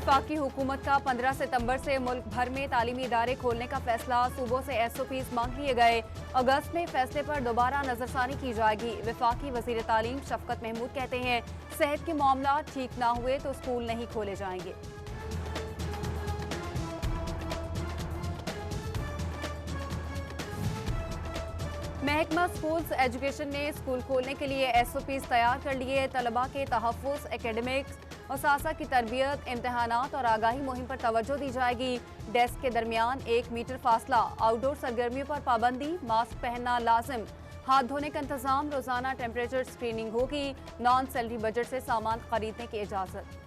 वफाकी हुकूमत का 15 सितंबर से मुल्क भर में तालीमी इदारे खोलने का फैसला। सूबों से SOPs मांग लिए गए। अगस्त में फैसले पर दोबारा नजरसानी की जाएगी। वफाकी वजीर तालीम शफकत महमूद कहते हैं, सेहत के मामला ठीक ना हुए तो स्कूल नहीं खोले जाएंगे। महकमा स्कूल्स एजुकेशन ने स्कूल खोलने के लिए SOPs तैयार कर लिए। तलबा के तहफ़्फ़ुज़, एकेडमिक्स और सासा की तरबियत, इम्तहानात और आगाही मुहिम पर तवज्जो दी जाएगी। डेस्क के दरमियान 1 मीटर फासला, आउटडोर सरगर्मियों पर पाबंदी, मास्क पहनना लाजिम, हाथ धोने का इंतजाम, रोजाना टेम्परेचर स्क्रीनिंग होगी। नॉन सैलरी बजट से सामान खरीदने की इजाजत।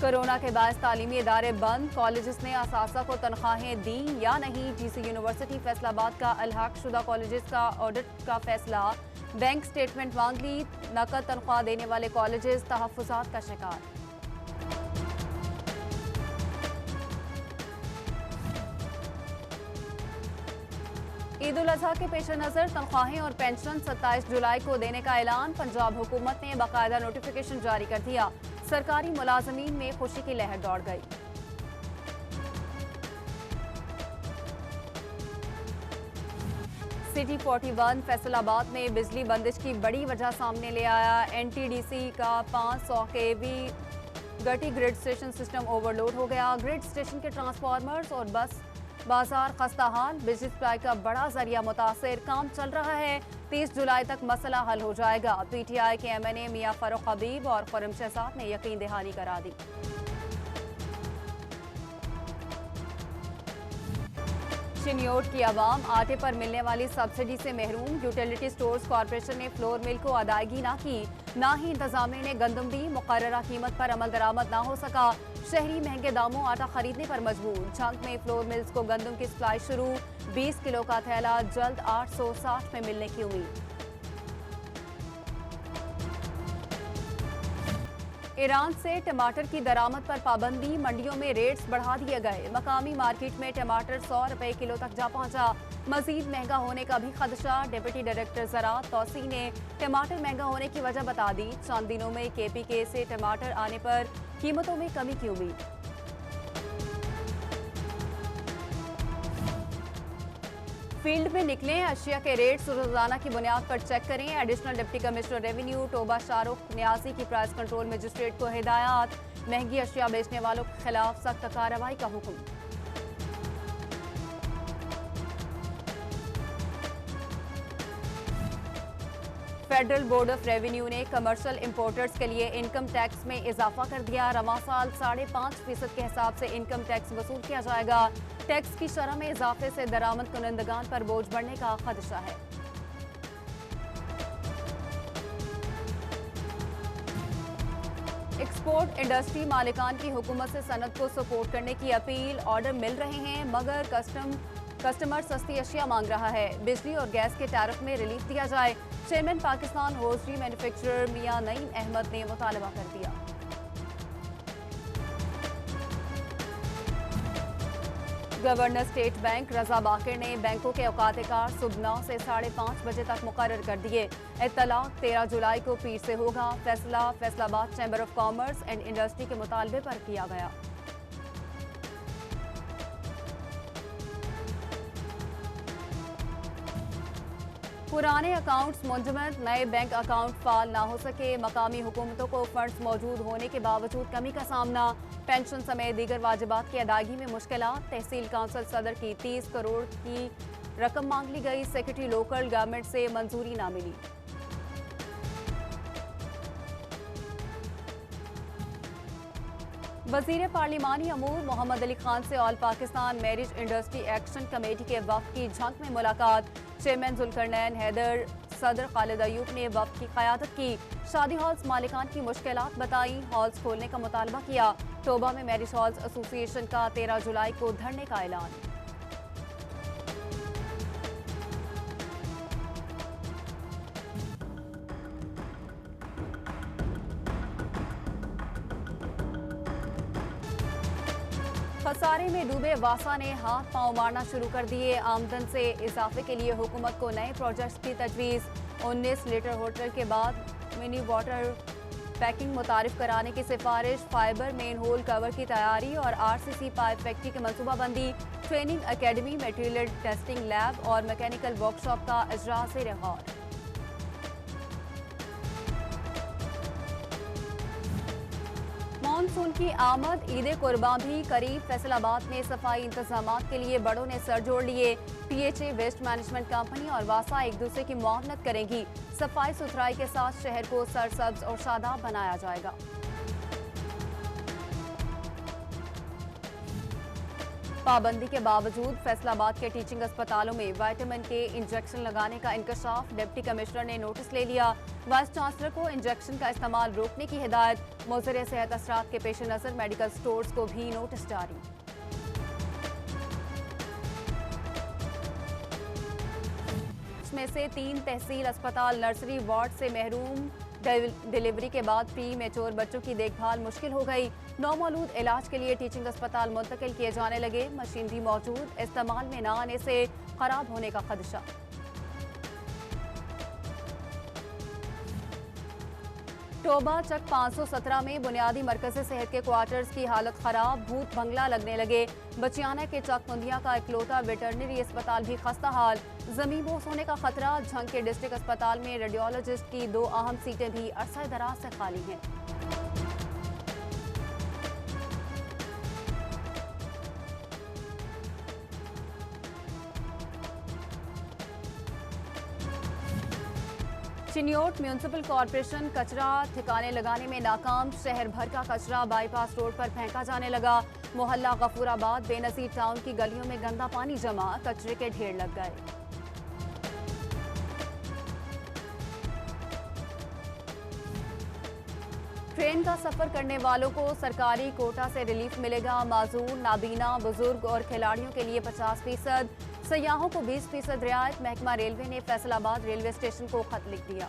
कोरोना के बायस तालीमी इदारे बंद, कॉलेजेस ने असासा को तनख्वाहें दी या नहीं। DC यूनिवर्सिटी फैसलाबाद का अलहाक शुदा कॉलेजेस का ऑडिट का फैसला। बैंक स्टेटमेंट मांग ली। नकद तनख्वाह देने वाले कॉलेजेस तहफ्फुजात का शिकार। ईद उल अजहा के पेश नज़र तनख्वाहें और पेंशन 27 जुलाई को देने का ऐलान। पंजाब हुकूमत ने बाकायदा नोटिफिकेशन जारी कर दिया। सरकारी मुलाजमीन में खुशी की लहर दौड़ गई। सिटी 41 फैसलाबाद में बिजली बंदिश की बड़ी वजह सामने ले आया। NTDC का 500 kV Ghatti grid station system overload हो गया। ग्रिड स्टेशन के ट्रांसफार्मर्स और बस बाजार खस्ता हाल। बिजली सप्लाई का बड़ा जरिया मुतासिर। काम चल रहा है। 30 जुलाई तक मसला हल हो जाएगा। PTI के MNA मियां फारूक हबीब और खुर्रम शहजाद ने यकीन दहानी करा दी। चिन्योट की आवाम आटे पर मिलने वाली सब्सिडी से महरूम। यूटिलिटी स्टोर्स कॉरपोरेशन ने फ्लोर मिल को अदायगी ना की, ना ही इंतजामिया ने गंदम दी। मुकर्ररा कीमत पर अमल दरामद ना हो सका। शहरी महंगे दामों आटा खरीदने पर मजबूर। झंग में फ्लोर मिल्स को गंदम की सप्लाई शुरू। 20 किलो का थैला जल्द 860 में मिलने की उम्मीद। ईरान से टमाटर की दरामद पर पाबंदी। मंडियों में रेट्स बढ़ा दिए गए। मकामी मार्केट में टमाटर 100 रुपए किलो तक जा पहुंचा। मजीद महंगा होने का भी खदशा। डिप्टी डायरेक्टर ज़राअत तौसी ने टमाटर महंगा होने की वजह बता दी। चंद दिनों में KPK से टमाटर आने पर कीमतों में कमी की उम्मीद। फील्ड में निकलें, अशिया के रेट्स रोजाना की बुनियाद पर चेक करें। Additional deputy commissioner revenue Toba Shahrukh न्यासी की प्राइस कंट्रोल मजिस्ट्रेट को हिदायत। महंगी अशिया बेचने वालों के खिलाफ सख्त कार्रवाई का हुक्म। फेडरल बोर्ड ऑफ रेवेन्यू ने कमर्शियल इंपोर्टर्स के लिए इनकम टैक्स में इजाफा कर दिया। रवा साल 5.5% के हिसाब से इनकम टैक्स वसूल किया जाएगा। टैक्स की शरह में इजाफे से दरामद कुनंदगान पर बोझ बढ़ने का खदशा है। एक्सपोर्ट इंडस्ट्री मालिकान की हुकूमत से सनत को सपोर्ट करने की अपील। ऑर्डर मिल रहे हैं मगर कस्टमर सस्ती अशिया मांग रहा है। बिजली और गैस के टैरिफ में रिलीफ दिया जाए। चेयरमैन पाकिस्तान होजरी मैन्युफैक्चरर मियां नईम अहमद ने मुतालबा कर दिया। गवर्नर स्टेट बैंक रजा बाकिर ने बैंकों के औकात कार सुबह 9 से 5:30 बजे तक मुकर्रर कर दिए। इत्तलाक 13 जुलाई को पीर से होगा। फैसला Faisalabad chamber of commerce and industry के मुतालबे पर किया गया। पुराने अकाउंट्स मुंजमद, नए बैंक अकाउंट फाल ना हो सके। मकामी हुकूमतों को फंड्स मौजूद होने के बावजूद कमी का सामना। पेंशन समेत दीगर वाजिबात की अदायगी में मुश्किलात। तहसील काउंसिल सदर की 30 करोड़ की रकम मांग ली गई। सेक्रेटरी लोकल गवर्नमेंट से मंजूरी ना मिली। वजीर पार्लिमानी अमूर मोहम्मद अली खान से all Pakistan marriage industry action committee के वफ्द की झंग में मुलाकात। चेयरमैन जुल्करनैन हैदर, सदर खालिद अयूब ने वफ्द की क़यादत की। शादी हॉल्स मालिकान की मुश्किलात बताई। हॉल्स खोलने का मुतालबा किया। टोबा में मैरिज हॉल्स एसोसिएशन का 13 जुलाई को धरने का ऐलान। खसारे में डूबे वासा ने हाथ पांव मारना शुरू कर दिए। आमदन से इजाफे के लिए हुकूमत को नए प्रोजेक्ट्स की तजवीज़। 19 लीटर होटल के बाद मिनी वाटर पैकिंग मुतारिफ कराने की सिफारिश, फाइबर मेन होल कवर की तैयारी और आरसीसी पाइप फैक्ट्री की मनसूबाबंदी, training academy, material testing lab और मैकेनिकल वर्कशॉप का इजरा से रिकॉर्ड। मानसून की आमद, ईद कुर्बान भी करीब, फैसलाबाद में सफाई इंतजामात के लिए बड़ों ने सर जोड़ लिए। पीएचए, वेस्ट मैनेजमेंट कंपनी और वासा एक दूसरे की मुआवनत करेंगी। सफाई सुथराई के साथ शहर को सरसब्ज और शादाब बनाया जाएगा। पाबंदी के बावजूद फैसलाबाद के टीचिंग अस्पतालों में विटामिन के इंजेक्शन लगाने का इंकशाफ, डिप्टी कमिश्नर ने नोटिस ले लिया। वाइस चांसलर को इंजेक्शन का इस्तेमाल रोकने की हिदायत। मुज़र सेहत असरात के पेश नज़र मेडिकल स्टोर्स को भी नोटिस जारी। में से 3 तहसील अस्पताल नर्सरी वार्ड से महरूम। डिलीवरी के बाद प्री मैच्योर बच्चों की देखभाल मुश्किल हो गई। नौमौलूद इलाज के लिए टीचिंग अस्पताल मुंतकिल किए जाने लगे। मशीनरी मौजूद, इस्तेमाल में न आने से खराब होने का खदशा। टोबा चक 517 में बुनियादी मरकज़ी सेहत के क्वार्टर्स की हालत खराब, भूत बंगला लगने लगे। बचियाना के चक मुंदिया का इकलौता वेटरनरी अस्पताल भी खस्ता हाल, जमीन बोस होने का खतरा। झंग के डिस्ट्रिक्ट अस्पताल में रेडियोलॉजिस्ट की 2 अहम सीटें भी अरसा दराज से खाली हैं। चिन्योट म्यूनिसिपल कॉर्पोरेशन कचरा ठिकाने लगाने में नाकाम। शहर भर का कचरा बाईपास रोड पर फेंका जाने लगा। मोहल्ला गफूराबाद, बेनजीर टाउन की गलियों में गंदा पानी जमा, कचरे के ढेर लग गए। ट्रेन का सफर करने वालों को सरकारी कोटा से रिलीफ मिलेगा। माजूर, नाबीना, बुजुर्ग और खिलाड़ियों के लिए 50%, सयाहों को 20% रियायत। महकमा रेलवे ने फैसलाबाद रेलवे स्टेशन को खत लिख दिया।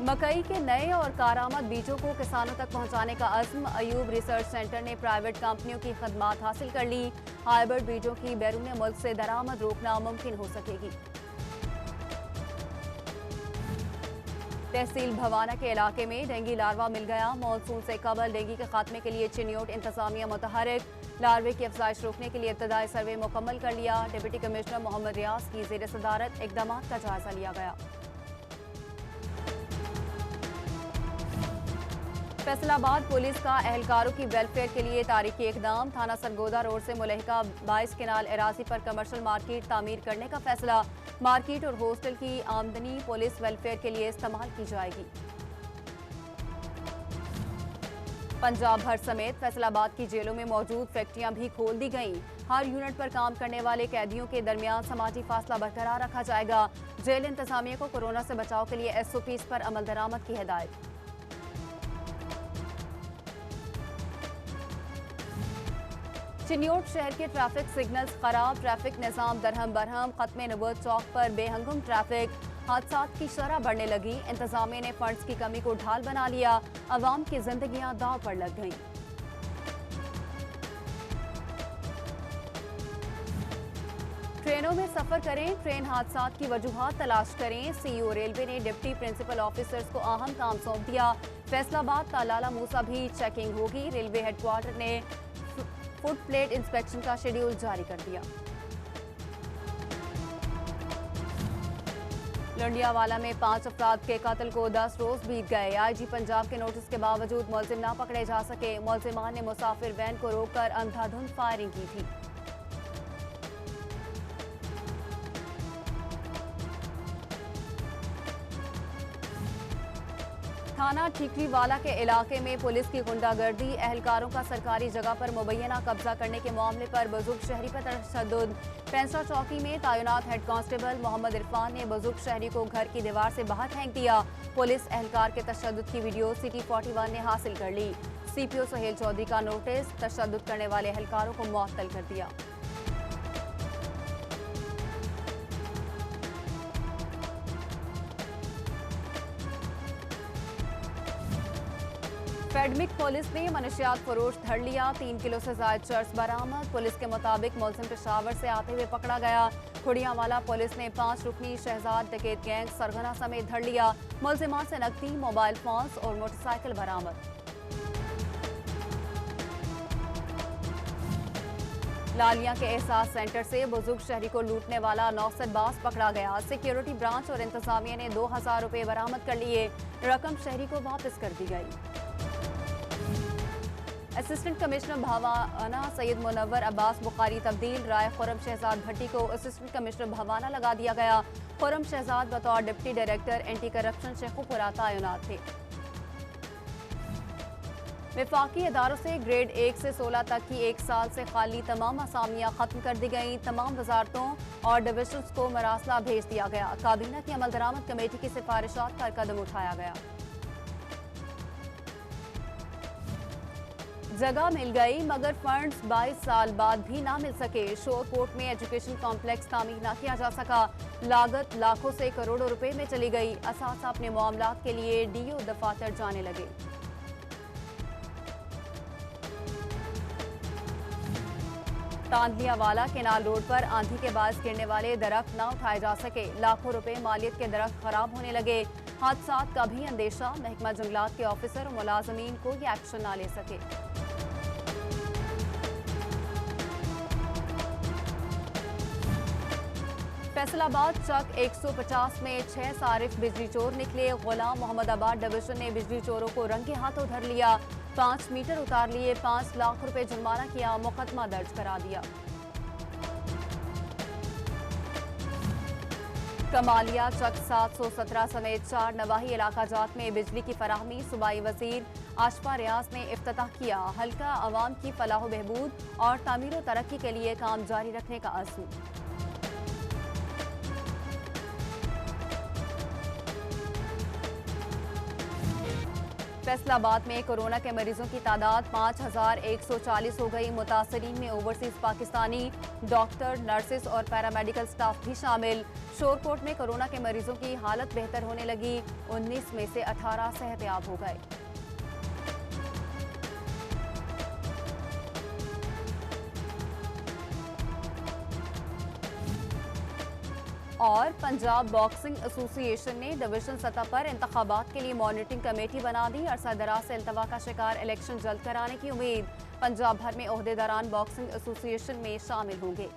मकई के नए और कारामद बीजों को किसानों तक पहुंचाने का अज़्म। अयूब रिसर्च सेंटर ने प्राइवेट कंपनियों की खदमात हासिल कर ली। हाइब्रिड बीजों की बैरून मुल्क से दरामद रोकना मुमकिन हो सकेगी। तहसील भवाना के इलाके में डेंगू लार्वा मिल गया। मानसून से कबल डेंगू के खात्मे के लिए चिन्योट इंतजामिया मुतहरिक। लार्वे की अफजाइश रोकने के लिए इब्तदाई सर्वे मुकम्मल कर लिया। डिप्टी कमिश्नर मोहम्मद रियाज की ज़ेर सदारत इक़दामात का जायजा लिया गया। फैसलाबाद पुलिस का एहलकारों की वेलफेयर के लिए तारीखी इकदाम। थाना सरगोदा रोड से मुलहिका 22 केनाल एराजी पर कमर्शियल मार्केट तामीर करने का फैसला। मार्केट और हॉस्टल की आमदनी पुलिस वेलफेयर के लिए इस्तेमाल की जाएगी। पंजाब भर समेत फैसलाबाद की जेलों में मौजूद फैक्ट्रियां भी खोल दी गईं। हर यूनिट पर काम करने वाले कैदियों के दरमियान समाजी फासला बरकरार रखा जाएगा। जेल इंतजामिया को कोरोना से बचाव के लिए SOPs पर अमल दरामद की हिदायत। चिन्योट शहर के ट्रैफिक सिग्नल्स खराब, ट्रैफिक निज़ाम दरहम बरहम। खत्मे नबूवत चौक पर बेहंगम ट्रैफिक, हादसात की शरह बढ़ने लगी। इंतजामिया ने फंड्स की कमी को ढाल बना लिया। अवाम की जिंदगियां दांव पर लग गईं। ट्रेनों में सफर करें, ट्रेन हादसात की वजूहात तलाश करें। CEO रेलवे ने डिप्टी प्रिंसिपल ऑफिसर्स को अहम काम सौंप दिया। फैसलाबाद तालाला मूसा भी चेकिंग होगी। रेलवे हेडक्वार्टर ने फुट प्लेट इंस्पेक्शन का शेड्यूल जारी कर दिया। लंडियावाला में 5 अफराद के कत्ल को 10 रोज बीत गए। IG पंजाब के नोटिस के बावजूद मुलजिम ना पकड़े जा सके। मुलजिमान ने मुसाफिर वैन को रोककर अंधाधुंध फायरिंग की थी। थाना ठीकरीवाला के इलाके में पुलिस की गुंडागर्दी। एहलकारों का सरकारी जगह पर मुबैना कब्जा करने के मामले पर बुजुर्ग शहरी पर तशद्दुद। पेंसरा चौकी में तैनात हेड कांस्टेबल मोहम्मद इरफान ने बुजुर्ग शहरी को घर की दीवार से बाहर फेंक दिया। पुलिस एहलकार के तशद्दुद की वीडियो सिटी 41 ने हासिल कर ली। CPO सुहेल चौधरी का नोटिस, तशद्दुद करने वाले एहलकारों को मुअत्तल कर दिया। एकेडमिक पुलिस ने मनशियात फरोश धर लिया। 3 किलो से ज्यादा चर्स बरामद। पुलिस के मुताबिक मुलजिम पेशावर से आते हुए पकड़ा गया। खुड़ियावाला पुलिस ने 5 रुकनी शहजाद डकैत गैंग सरगना समेत धर लिया। मुलजिमान से नकदी, मोबाइल फोन्स और मोटरसाइकिल बरामद। लालिया के एहसास सेंटर से बुजुर्ग शहरी को लूटने वाला नौसदबाज पकड़ा गया। सिक्योरिटी ब्रांच और इंतजामिया ने 2000 रुपए बरामद कर लिए। रकम शहरी को वापस कर दी गई। असिस्टेंट कमिश्नर भवाना सैयद मुनव्वर अब्बास बुखारी तब्दील। राय खुरम शहजाद भट्टी को असिस्टेंट कमिश्नर भवाना लगा दिया गया। खुरम शहजाद बतौर deputy director anti corruption Sheikhupura तैनात थे। वफाकी अदारों से ग्रेड 1 से 16 तक की 1 साल से खाली तमाम असामियाँ खत्म कर दी गई। तमाम वजारतों और डिविजन्स को मरासला भेज दिया गया। काबीना की अमल दरामद कमेटी की सिफारिशात पर कदम उठाया गया। जगह मिल गई मगर फंड्स 22 साल बाद भी ना मिल सके। शोरकोट में एजुकेशन कॉम्प्लेक्स तामीर न किया जा सका। लागत लाखों से करोड़ों रुपए में चली गई। असासा अपने मामलात के लिए डीओ दफातर जाने लगे। तांदलियावाला केनाल रोड पर आंधी के बायस गिरने वाले दरख्त न उठाए जा सके। लाखों रुपए मालियत के दरख्त खराब होने लगे। हादसात का भी अंदेशा। महकमा जंगलात के ऑफिसर और मुलाजमीन को ये एक्शन न ले सके। फैसलाबाद चक 150 में 6 सारिफ बिजली चोर निकले। गुलाम मोहम्मदाबाद डिवीजन ने बिजली चोरों को रंगे हाथों धर लिया। 5 मीटर उतार लिए। 5 लाख रुपए जुर्माना किया। मुकदमा दर्ज करा दिया। कमालिया चक 717 समेत 4 नवाही इलाका जात में बिजली की फराहमी। सूबाई वजीर आशफा रियाज ने इफ्तिताह किया। हल्का अवाम की फलाह बहबूद और तामीर व तरक्की के लिए काम जारी रखने का अज़्म। फैसलाबाद में कोरोना के मरीजों की तादाद 5140 हो गई। मुतासरीन में ओवरसीज पाकिस्तानी, डॉक्टर, नर्सेस और पैरामेडिकल स्टाफ भी शामिल। शोरकोट में कोरोना के मरीजों की हालत बेहतर होने लगी। 19 में से 18 सेहतयाब हो गए। और पंजाब बॉक्सिंग एसोसिएशन ने डिवीजन सतह पर इंतखाबात के लिए मॉनिटरिंग कमेटी बना दी। अरसा-दराज से इल्तवा का शिकार इलेक्शन जल्द कराने की उम्मीद। पंजाब भर में ओहदेदारान बॉक्सिंग एसोसिएशन में शामिल होंगे।